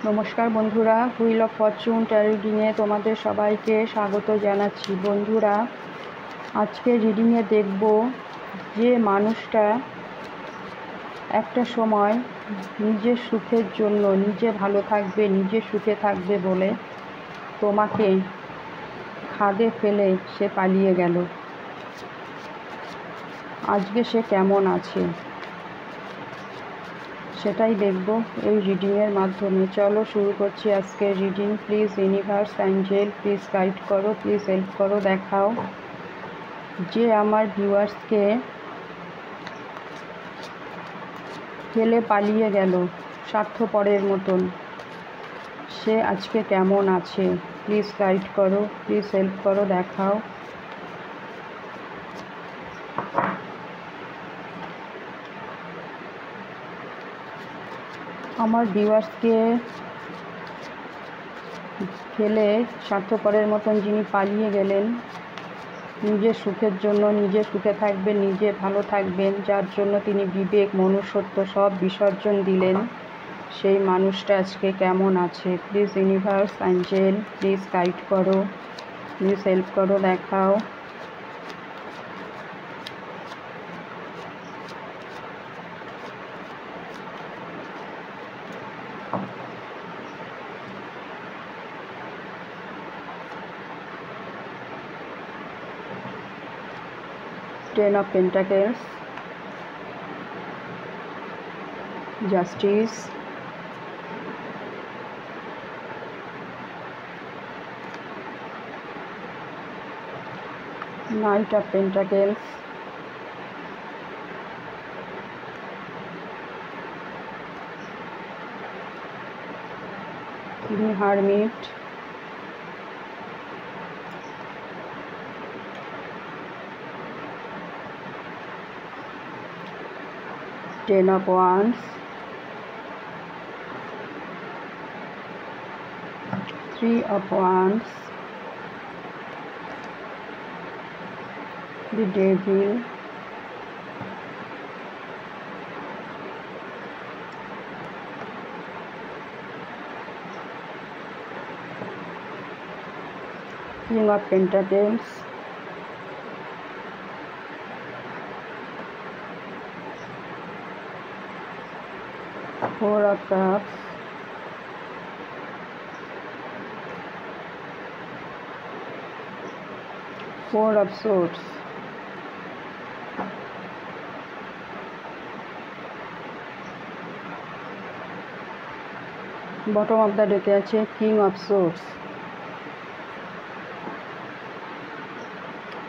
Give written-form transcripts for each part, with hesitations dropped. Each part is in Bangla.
নমস্কার বন্ধুরা, হুইল অফ ফরচুন ট্যারো রিডিংয়ে তোমাদের সবাইকে স্বাগত জানাচ্ছি। বন্ধুরা, আজকে রিডিংয়ে দেখব যে মানুষটা একটা সময় নিজের সুখের জন্য, নিজে ভালো থাকবে, নিজে সুখে থাকবে বলে তোমাকে খাদে ফেলে সে পালিয়ে গেল। আজকে সে কেমন আছে সেটাই দেখব এই রিডিংয়ের মাধ্যমে। চলো শুরু করছি আজকের reading. Please universe, Angel, please guide করো, প্লিজ হেল্প করো, দেখাও যে আমার ভিউয়ার্সকে ফেলে পালিয়ে গেল স্বার্থপরের মতন, সে আজকে কেমন আছে। প্লিজ গাইড করো, প্লিজ হেল্প করো, দেখাও। আমার ভিউয়ার্সকে ফেলে স্বার্থপরের মতন যিনি পালিয়ে গেলেন, নিজের সুখের জন্য, নিজে সুখে থাকবেন, নিজে ভালো থাকবেন, যার জন্য তিনি বিবেক, মনুষ্যত্ব সব বিসর্জন দিলেন, সেই মানুষটা আজকে কেমন আছে। Please universe, Angel, please guide করো, প্লিজ হেল্প করো, দেখাও। Ten of Pentacles, Justice, Knight of Pentacles, the Hermit, Ten of Wands, Three of Wands, the Devil, King of Pentacles, Four of Cups, Four of Swords, bottom of the ডেকে আছে কিং অফ সোর্স।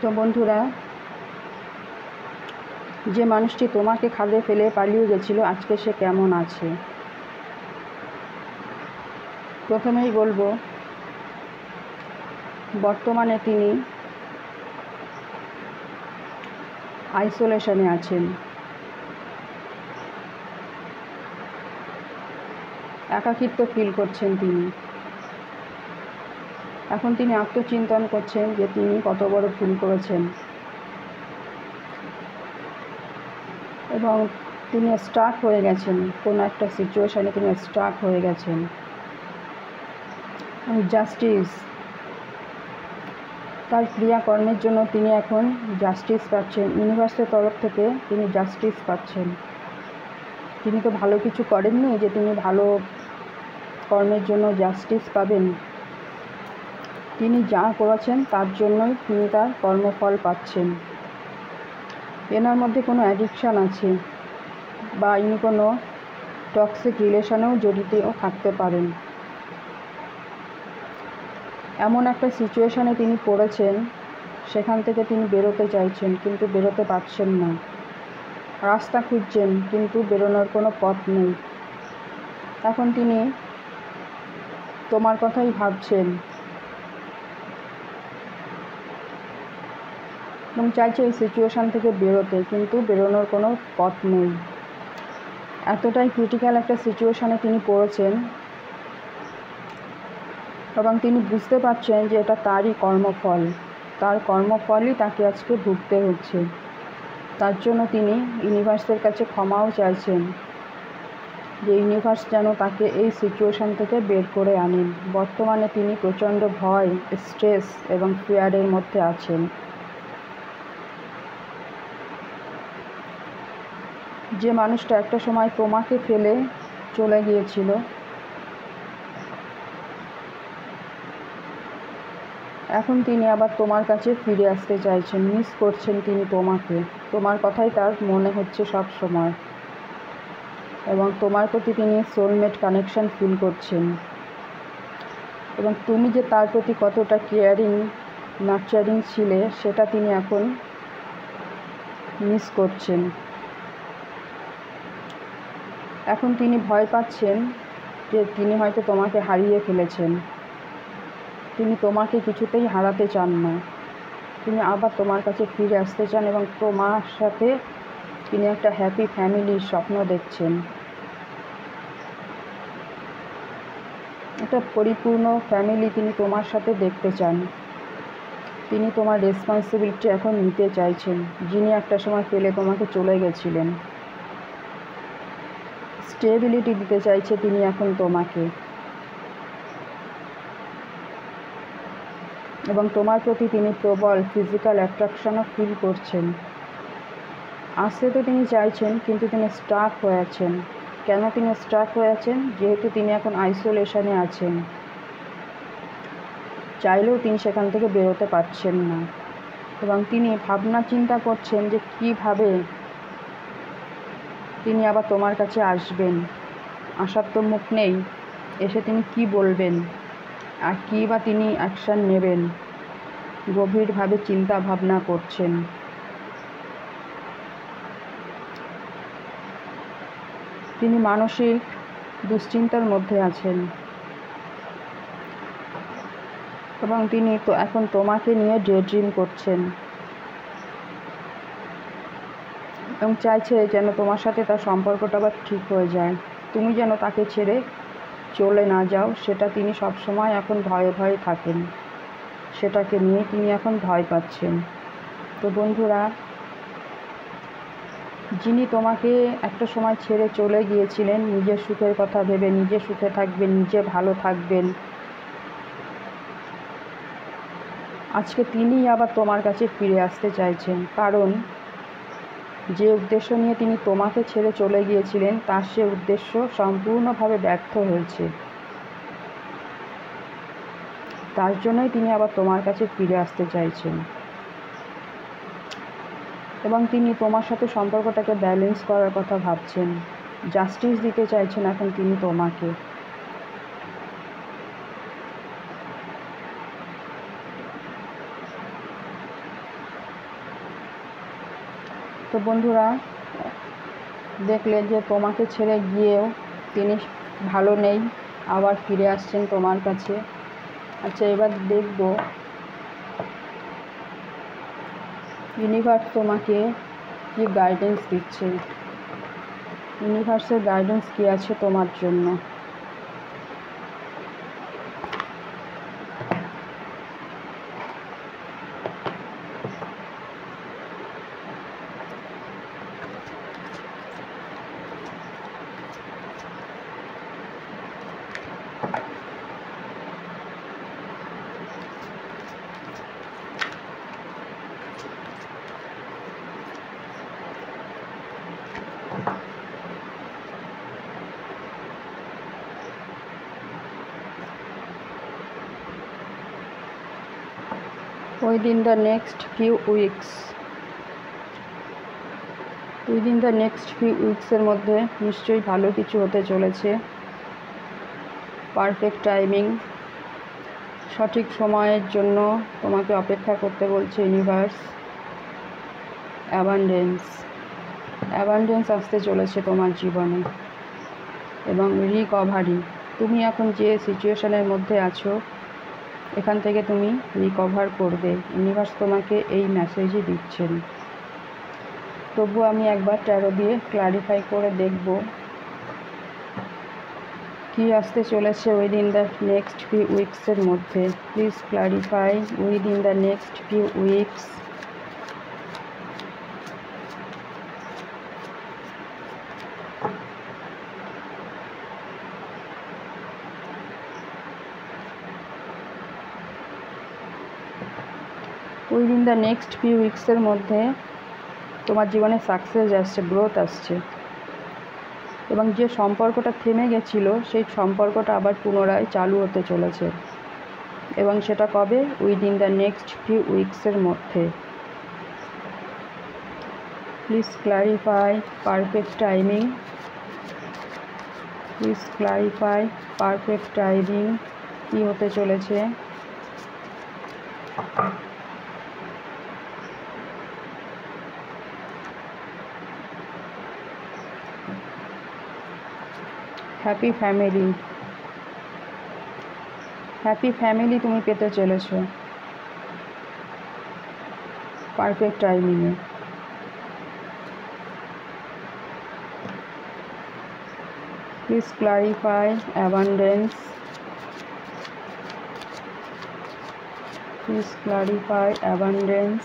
তো বন্ধুরা, যে মানুষটি তোমাকে খাদে ফেলে পালিয়ে গেছিল, আজকে সে কেমন আছে। প্রথমেই বলবো, বর্তমানে তিনি আইসোলেশনে আছেন, একাকিত্ব ফিল করছেন তিনি। এখন তিনি আত্মচিন্তন করছেন যে তিনি কত বড় ভুল করেছেন, এবং তিনি স্টাক হয়ে গেছেন কোনো একটা সিচুয়েশানে, তিনি স্টাক হয়ে গেছেন। জাস্টিস, তার ক্রিয়াকর্মের জন্য তিনি এখন জাস্টিস পাচ্ছেন, ইউনিভার্সের তরফ থেকে তিনি জাস্টিস পাচ্ছেন। তিনি তো ভালো কিছু করেননি যে তিনি ভালো কর্মের জন্য জাস্টিস পাবেন। তিনি যা করেছেন তার জন্যই তিনি তার কর্মফল পাচ্ছেন। এনার মধ্যে কোনো অ্যাডিকশান আছে, বা ইনি কোনো টক্সিক রিলেশনেও জড়িতও থাকতে পারেন। এমন একটা সিচুয়েশানে তিনি পড়েছেন, সেখান থেকে তিনি বেরোতে চাইছেন কিন্তু বেরোতে পারছেন না, রাস্তা খুঁজছেন কিন্তু বেরোনোর কোনো পথ নেই। এখন তিনি তোমার কথাই ভাবছেন এবং চাইছে এই সিচুয়েশান থেকে বেরোতে, কিন্তু বেরোনোর কোনো পথ নেই। এতটাই ক্রিটিক্যাল একটা সিচুয়েশানে তিনি পড়েছেন, এবং তিনি বুঝতে পারছেন যে এটা তারই কর্মফল, তার কর্মফলই তাকে আজকে ভুগতে হচ্ছে। তার জন্য তিনি ইউনিভার্সের কাছে ক্ষমাও চাইছেন। যে ইউনিভার্স যেন তাকে এই সিচুয়েশান থেকে বের করে আনেন। বর্তমানে তিনি প্রচণ্ড ভয়, স্ট্রেস এবং ফিয়ারের মধ্যে আছেন। যে মানুষটা একটা সময় তোমাকে ফেলে চলে গিয়েছিল, এখন তিনি আবার তোমার কাছে ফিরে আসতে চাইছেন। মিস করছেন তিনি তোমাকে, তোমার কথাই তার মনে হচ্ছে সব সময়, এবং তোমার প্রতি তিনি সোলমেট কানেকশন ফিল করছেন। এবং তুমি যে তার প্রতি কতটা কেয়ারিং, নার্চারিং ছিলে, সেটা তিনি এখন মিস করছেন। এখন তিনি ভয় পাচ্ছেন যে তিনি হয়তো তোমাকে হারিয়ে ফেলেছেন। তিনি তোমাকে কিছুতেই হারাতে চান না। তিনি আবার তোমার কাছে ফিরে আসতে চান এবং তোমার সাথে তিনি একটা হ্যাপি ফ্যামিলির স্বপ্ন দেখছেন। একটা পরিপূর্ণ ফ্যামিলি তিনি তোমার সাথে দেখতে চান। তিনি তোমার রেসপন্সিবিলিটি এখন নিতে চাইছেন, যিনি একটা সময় ফেলে তোমাকে চলে গেছিলেন। স্টেবিলিটি দিতে চাইছে তিনি এখন তোমাকে, এবং তোমার প্রতি তিনি প্রবল ফিজিক্যাল অ্যাট্রাকশনও ফিল করছেন। আসতে তো তিনি চাইছেন, কিন্তু তিনি স্টাক হয়ে আছেন। কেন তিনি স্টাক হয়ে আছেন? যেহেতু তিনি এখন আইসোলেশনে আছেন, চাইলেও তিনি সেখান থেকে বেরোতে পারছেন না। এবং তিনি ভাবনা চিন্তা করছেন যে কীভাবে তিনি আবার তোমার কাছে আসবেন। আসার তো মুখ নেই, এসে তিনি কি বলবেন আর কী বা তিনি অ্যাকশান নেবেন, গভীরভাবে চিন্তা ভাবনা করছেন। তিনি মানসিক দুশ্চিন্তার মধ্যে আছেন, এবং তিনি তো এখন তোমাকে নিয়ে ডে ড্রিম করছেন এবং চাইছে যেন তোমার সাথে তার সম্পর্কটা আবার ঠিক হয়ে যায়। তুমি যেন তাকে ছেড়ে চলে না যাও, সেটা তিনি সবসময় এখন ভয়ে ভয়ে থাকেন। সেটাকে নিয়ে তিনি এখন ভয় পাচ্ছেন। তো বন্ধুরা, যিনি তোমাকে একটা সময় ছেড়ে চলে গিয়েছিলেন নিজের সুখের কথা ভেবে, নিজে সুখে থাকবেন, নিজে ভালো থাকবেন, আজকে তিনিই আবার তোমার কাছে ফিরে আসতে চাইছেন। কারণ যে উদ্দেশ্য নিয়ে তিনি তোমাকে ছেড়ে চলে গিয়েছিলেন, তার সে উদ্দেশ্য সম্পূর্ণভাবে ব্যর্থ হয়েছে। তার জন্যই তিনি আবার তোমার কাছে ফিরে আসতে চাইছেন, এবং তিনি তোমার সাথে সম্পর্কটাকে ব্যালেন্স করার কথা ভাবছেন। জাস্টিস দিতে চাইছেন এখন তিনি তোমাকে। তো বন্ধুরা, দেখলে যে তোমাকে ছেড়ে গিয়েও তিনি ভালো নেই, আবার ফিরে আসছেন তোমার কাছে। আচ্ছা, এবার দেখব ইউনিভার্স তোমাকে কি গাইডেন্স দিচ্ছে। ইউনিভার্সের গাইডেন্স কী আছে তোমার জন্য। Within the next few weeks, এর মধ্যে নিশ্চয়ই ভালো কিছু হতে চলেছে। পারফেক্ট টাইমিং, সঠিক সময়ের জন্য তোমাকে অপেক্ষা করতে বলছে ইউনিভার্স। অ্যাবান্ডেন্স আসতে চলেছে তোমার জীবনে, এবং রিকভারি। তুমি এখন যে সিচুয়েশনের মধ্যে আছো, এখান থেকে তুমি রিকভার করবে। ইউনিভার্স তোমাকে এই মেসেজই দিচ্ছেন। তবু আমি একবার ট্যারো দিয়ে ক্লারিফাই করে দেখব কি আসতে চলেছে উইদিন দ্য নেক্সট ফিউ উইকসের মধ্যে। Please clarify within the next few weeks. Within the next few উইকসের মধ্যে তোমার জীবনে সাকসেস আসছে, গ্রোথ আসছে, এবং যে সম্পর্কটা থেমে গেছিলো সেই সম্পর্কটা আবার পুনরায় চালু হতে চলেছে, এবং সেটা কবে? উইদিন দ্য নেক্সট ফিউ উইকসের মধ্যে। Please clarify perfect timing, please clarify perfect timing কী হতে চলেছে। হ্যাপি ফ্যামিলি, হ্যাপি ফ্যামিলি তুমি পেতে চলেছো পারফেক্ট টাইমিংয়ে। Please clarify abundance, please clarify abundance.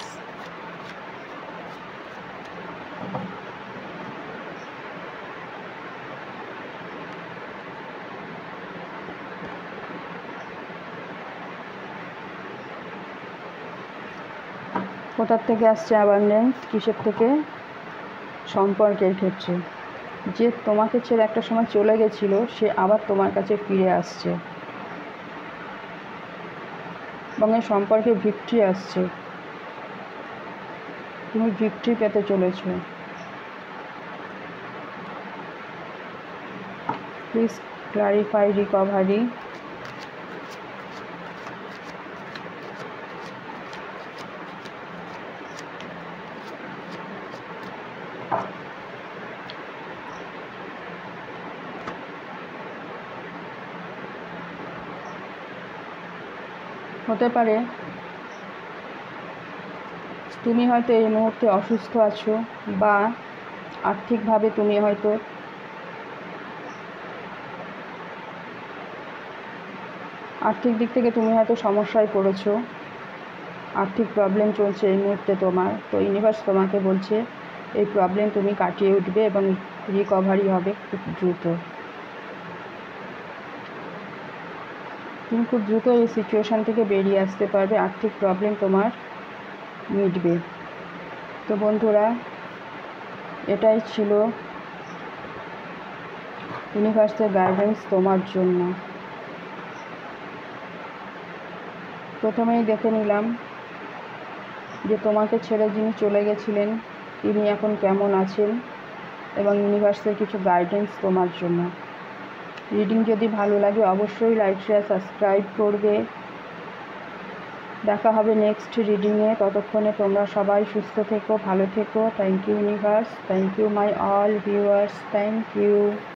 কোথার থেকে আসছে অ্যাবান্ডেন্স? কিসের থেকে? সম্পর্কের ক্ষেত্রে। যে তোমাকে ছেড়ে একটা সময় চলে গেছিলো সে আবার তোমার কাছে ফিরে আসছে, এবং এই সম্পর্কে ভিক্টরি আসছে, তুমি ভিক্টরি পেতে চলেছো। প্লিজ ক্লারিফাই রিকভারি, হতে পারে তুমি হয়তো এই মুহূর্তে অসুস্থ আছো, বা আর্থিকভাবে তুমি হয়তো আর্থিক দিক থেকে তুমি হয়তো সমস্যায় পড়েছো, আর্থিক প্রবলেম চলছে এই মুহূর্তে তোমার। তো ইউনিভার্স তোমাকে বলছে এই প্রবলেম তুমি কাটিয়ে উঠবে এবং রিকভারি হবে খুব দ্রুত। তুমি খুব দ্রুত এই সিচুয়েশান থেকে বেরিয়ে আসতে পারবে, আর্থিক প্রবলেম তোমার মিটবে। তো বন্ধুরা, এটাই ছিল ইউনিভার্সের গাইডেন্স তোমার জন্য। প্রথমেই দেখে নিলাম যে তোমাকে ছেড়ে যিনি চলে গেছিলেন তিনি এখন কেমন আছেন, এবং ইউনিভার্সের কিছু গাইডেন্স তোমার জন্য। রিডিং যদি ভালো লাগে অবশ্যই লাইক, শেয়ার, সাবস্ক্রাইব করবে। দেখা হবে নেক্সট রিডিংয়ে। ততক্ষণে তোমরা সবাই সুস্থ থেকো, ভালো থেকো। Thank you universe, thank you my all viewers, thank you.